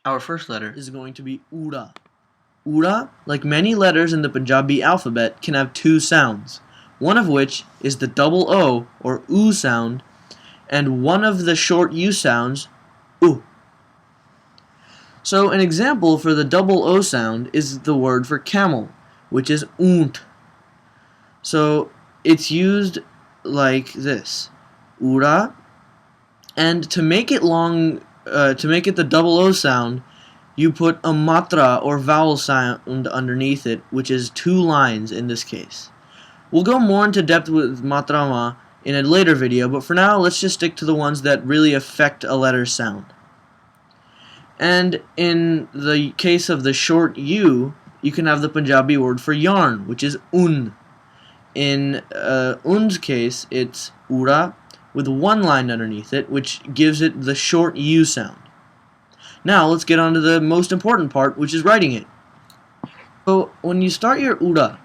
Our first letter is going to be Ura. Ura, like many letters in the Punjabi alphabet, can have two sounds, one of which is the double O or oo sound, and one of the short U sounds, oo. So an example for the double O sound is the word for camel, which is unt. So it's used like this, Ura, and to make it the double O sound, you put a matra or vowel sound underneath it, which is two lines in this case. We'll go more into depth with matrama in a later video, but for now let's just stick to the ones that really affect a letter's sound. And in the case of the short U, you can have the Punjabi word for yarn, which is un. In un's case, it's ura with one line underneath it, which gives it the short U sound. Now let's get on to the most important part, which is writing it. So when you start your ura,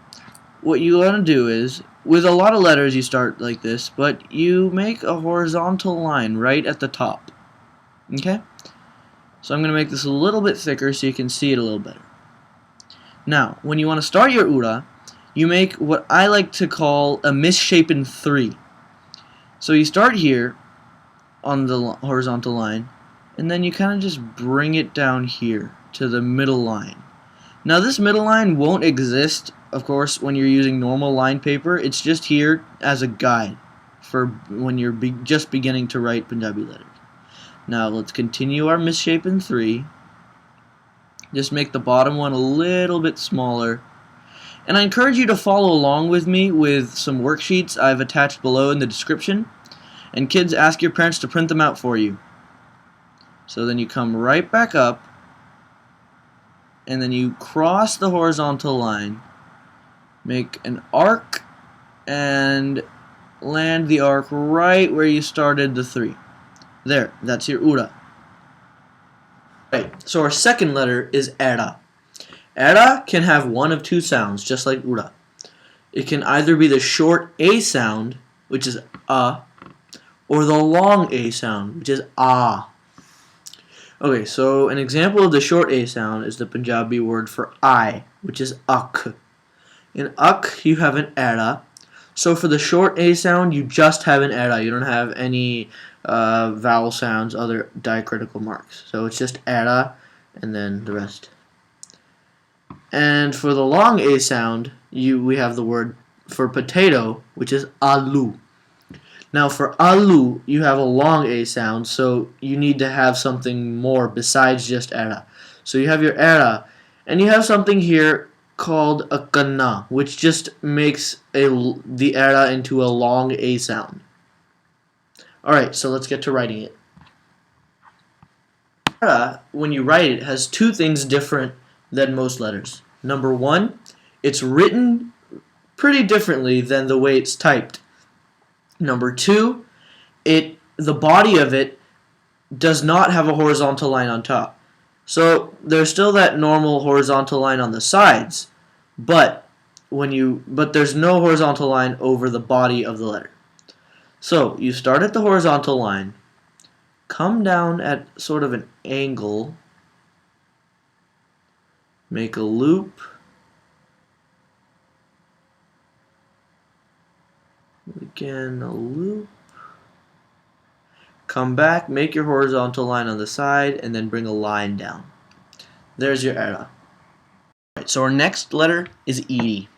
what you want to do is, with a lot of letters you start like this, but you make a horizontal line right at the top. Okay? So I'm going to make this a little bit thicker so you can see it a little better. Now, when you want to start your ura, you make what I like to call a misshapen 3. So you start here on the horizontal line, and then you kind of just bring it down here to the middle line. Now this middle line won't exist, of course, when you're using normal line paper. It's just here as a guide for when you're just beginning to write Punjabi letters. Now let's continue our misshapen 3. Just make the bottom one a little bit smaller. And I encourage you to follow along with me with some worksheets I've attached below in the description. And kids, ask your parents to print them out for you. So then you come right back up, and then you cross the horizontal line, make an arc, and land the arc right where you started the 3. There, that's your ura. Right, so our second letter is era. Era can have one of two sounds, just like ura. It can either be the short A sound, which is a, or the long A sound, which is ah. Okay, so an example of the short A sound is the Punjabi word for I, which is ak. In ak, you have an era. So for the short A sound, you just have an era. You don't have any vowel sounds, other diacritical marks. So it's just era, and then the rest. And for the long A sound, we have the word for potato, which is alu. Now for alu, you have a long A sound, so you need to have something more besides just era. So you have your era, and you have something here called a kanna, which just makes the era into a long A sound. Alright, so let's get to writing it. Era, when you write it, has two things different than most letters. Number one, it's written pretty differently than the way it's typed. Number two, the body of it does not have a horizontal line on top. So there's still that normal horizontal line on the sides, but there's no horizontal line over the body of the letter. So you start at the horizontal line, come down at sort of an angle, make a loop, again a loop, come back, make your horizontal line on the side, and then bring a line down. There's your era. Right, so our next letter is ed.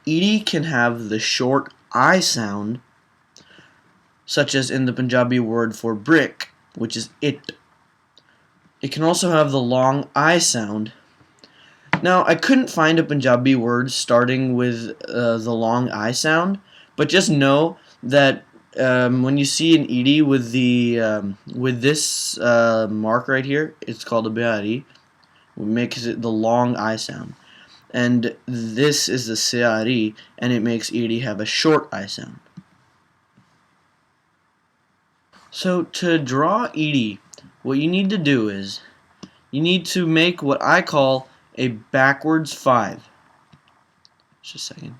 Ed can have the short I sound, such as in the Punjabi word for brick, which is it. It can also have the long I sound. Now, I couldn't find a Punjabi word starting with the long I sound, but just know that when you see an ed with this mark right here, it's called a biari, makes it the long I sound. And this is the siari, and it makes ed have a short I sound. So to draw ed, what you need to do is you need to make what I call a backwards 5. Just a second.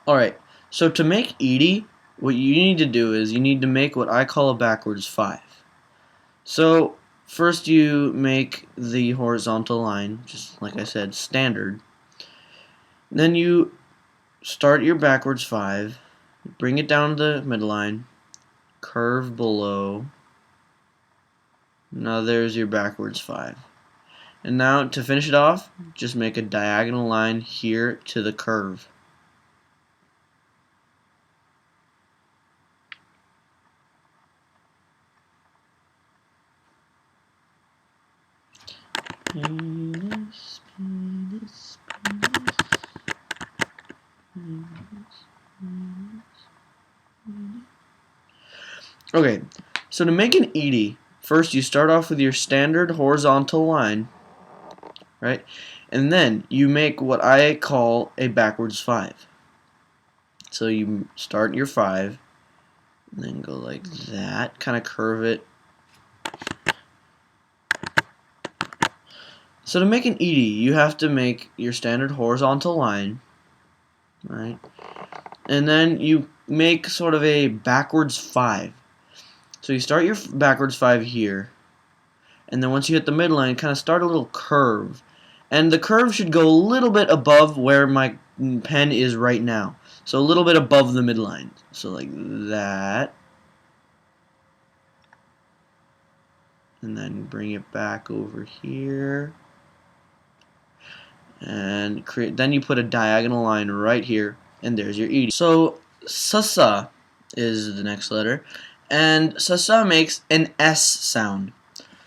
Alright, so to make ed, what you need to do is you need to make what I call a backwards 5. So first you make the horizontal line, just like I said, standard. Then you start your backwards 5, bring it down to the midline, curve below. Now there's your backwards 5. And now to finish it off, just make a diagonal line here to the curve. Penis, penis, penis, penis, penis. Okay, so to make an ED, first you start off with your standard horizontal line, right? And then you make what I call a backwards 5. So you start your 5, and then go like that, kind of curve it. So to make an ED, you have to make your standard horizontal line, right? And then you make sort of a backwards 5. So you start your backwards 5 here, and then once you hit the midline, kind of start a little curve. And the curve should go a little bit above where my pen is right now. So a little bit above the midline. So like that. And then bring it back over here. And then you put a diagonal line right here, and there's your ED. So sasa is the next letter, and sasa makes an S sound.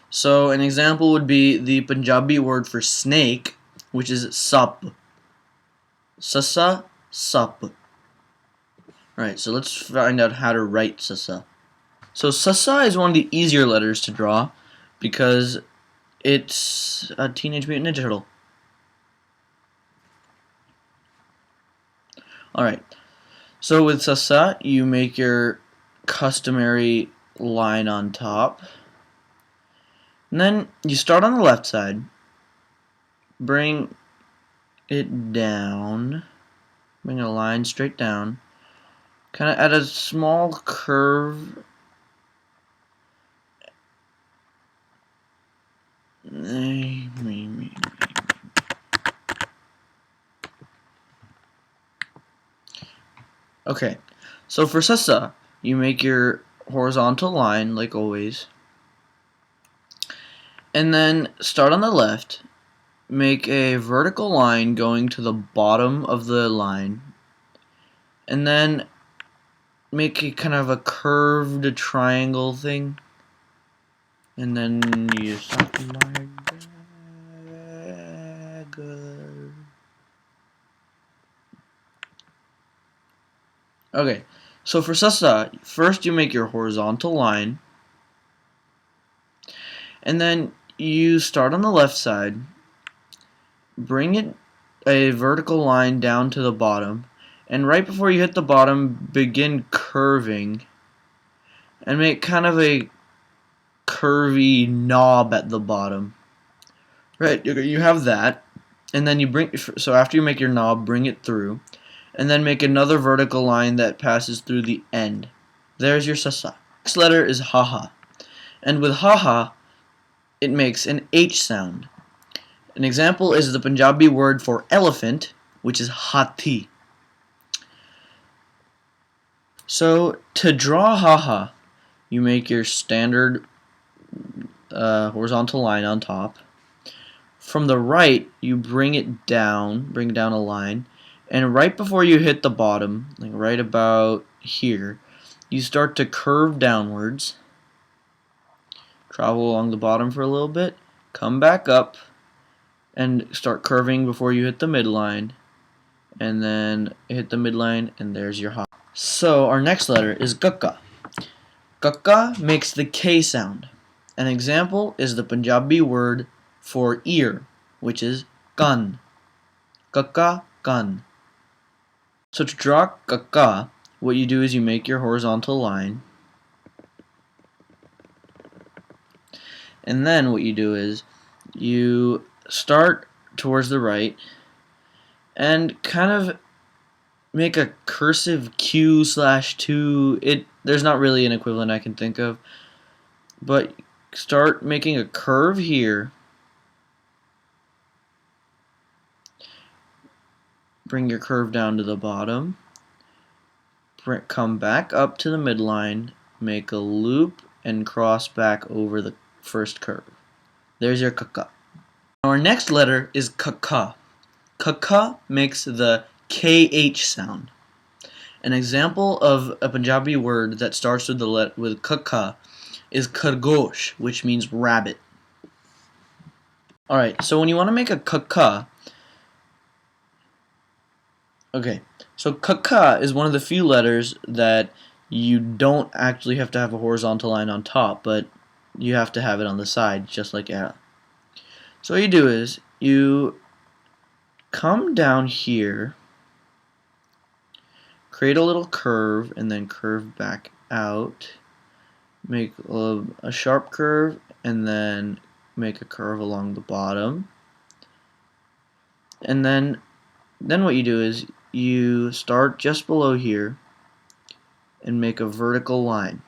So an example would be the Punjabi word for snake, which is sap. Sasa, sap. Alright, so let's find out how to write sasa. So sasa is one of the easier letters to draw because it's a Teenage Mutant Ninja Turtle. Alright, so with sasa, you make your customary line on top. And then you start on the left side, bring it down, bring a line straight down, kind of add a small curve. Okay, so for sasa, you make your horizontal line like always, and then start on the left, make a vertical line going to the bottom of the line, and then make a kind of a curved triangle thing, and then you suck my dagger. Okay, so for sasa, first you make your horizontal line, and then you start on the left side, bring it a vertical line down to the bottom, and right before you hit the bottom, begin curving, and make kind of a curvy knob at the bottom. Right, you have that, and then so after you make your knob, bring it through, and then make another vertical line that passes through the end. There's your sasa. Next letter is haha, and with haha, it makes an H sound. An example is the Punjabi word for elephant, which is hathi. So to draw haha, you make your standard horizontal line on top. From the right, you bring down a line, and right before you hit the bottom, like right about here, you start to curve downwards, travel along the bottom for a little bit, come back up, and start curving before you hit the midline, and then hit the midline, and there's your ha. So our next letter is Guca. Kaka makes the K sound. An example is the Punjabi word for ear, which is kan. Kaka, kan. So to draw Kaka, what you do is you make your horizontal line, and then what you do is you start towards the right and kind of make a cursive Q/2. There's not really an equivalent I can think of, but start making a curve here. Bring your curve down to the bottom. Come back up to the midline, make a loop, and cross back over the first curve. There's your Kaka. Our next letter is Kaka. Kaka makes the KH sound. An example of a Punjabi word that starts with Kaka is Khargosh, which means rabbit. Alright, so when you want to make a Kaka, so Kaka is one of the few letters that you don't actually have to have a horizontal line on top, but you have to have it on the side, just like era. So what you do is you come down here, create a little curve, and then curve back out. Make a sharp curve, and then make a curve along the bottom. And then what you do is you start just below here and make a vertical line,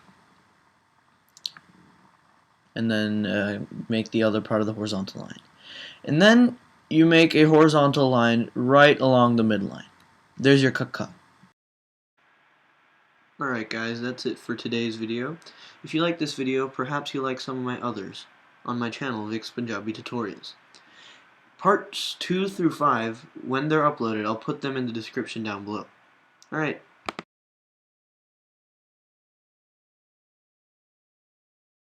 and then make the other part of the horizontal line, and then you make a horizontal line right along the midline. There's your Kaka. Alright guys, that's it for today's video. If you like this video, perhaps you'll like some of my others on my channel, Vic's Punjabi Tutorials. Parts 2 through 5, when they're uploaded, I'll put them in the description down below. Alright,